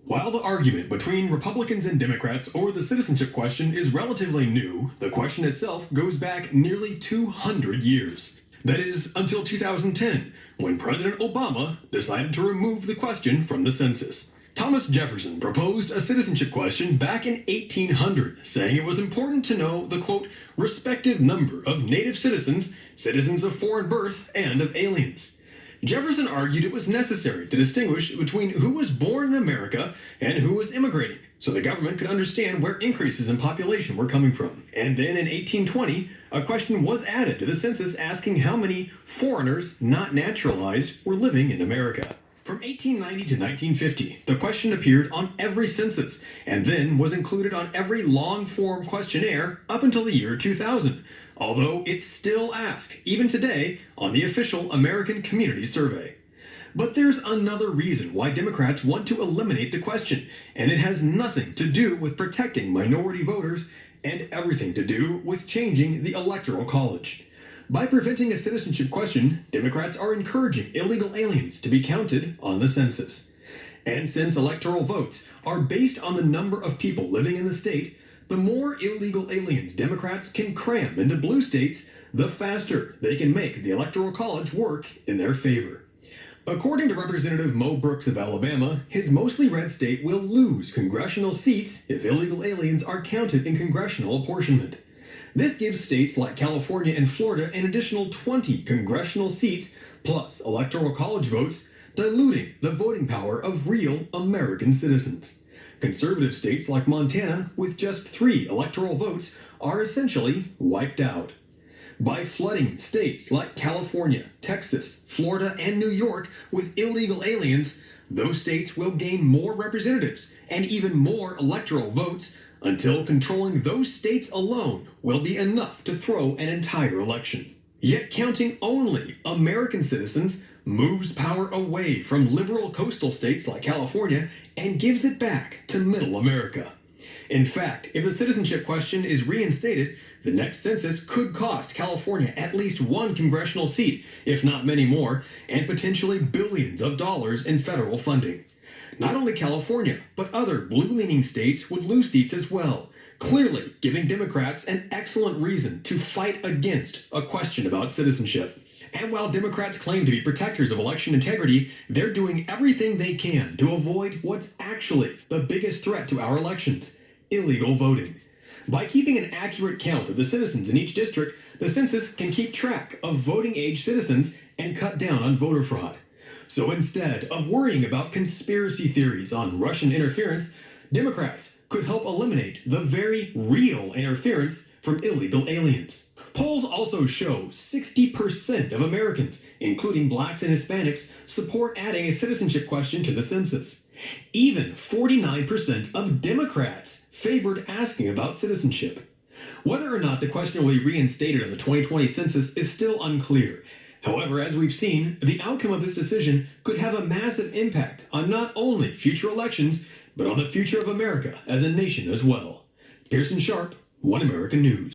While the argument between Republicans and Democrats over the citizenship question is relatively new, the question itself goes back nearly 200 years. That is, until 2010, when President Obama decided to remove the question from the census. Thomas Jefferson proposed a citizenship question back in 1800, saying it was important to know the, quote, respective number of native citizens, citizens of foreign birth, and of aliens. Jefferson argued it was necessary to distinguish between who was born in America and who was immigrating, so the government could understand where increases in population were coming from. And then in 1820, a question was added to the census asking how many foreigners, not naturalized, were living in America. From 1890 to 1950, the question appeared on every census, and then was included on every long-form questionnaire up until the year 2000, although it's still asked, even today, on the official American Community Survey. But there's another reason why Democrats want to eliminate the question, and it has nothing to do with protecting minority voters and everything to do with changing the Electoral College. By preventing a citizenship question, Democrats are encouraging illegal aliens to be counted on the census. And since electoral votes are based on the number of people living in the state, the more illegal aliens Democrats can cram into blue states, the faster they can make the Electoral College work in their favor. According to Representative Mo Brooks of Alabama, his mostly red state will lose congressional seats if illegal aliens are counted in congressional apportionment. This gives states like California and Florida an additional 20 congressional seats plus Electoral College votes, diluting the voting power of real American citizens. Conservative states like Montana, with just 3 electoral votes, are essentially wiped out. By flooding states like California, Texas, Florida, and New York with illegal aliens, those states will gain more representatives and even more electoral votes until controlling those states alone will be enough to throw an entire election. Yet counting only American citizens moves power away from liberal coastal states like California and gives it back to middle America. In fact, if the citizenship question is reinstated, the next census could cost California at least 1 congressional seat, if not many more, and potentially billions of dollars in federal funding. Not only California, but other blue-leaning states would lose seats as well, clearly giving Democrats an excellent reason to fight against a question about citizenship. And while Democrats claim to be protectors of election integrity, they're doing everything they can to avoid what's actually the biggest threat to our elections: illegal voting. By keeping an accurate count of the citizens in each district, the census can keep track of voting-age citizens and cut down on voter fraud. So instead of worrying about conspiracy theories on Russian interference, Democrats could help eliminate the very real interference from illegal aliens. Polls also show 60% of Americans, including blacks and Hispanics, support adding a citizenship question to the census. Even 49% of Democrats favored asking about citizenship. Whether or not the question will be reinstated in the 2020 census is still unclear. However, as we've seen, the outcome of this decision could have a massive impact on not only future elections, but on the future of America as a nation as well. Pearson Sharp, One American News.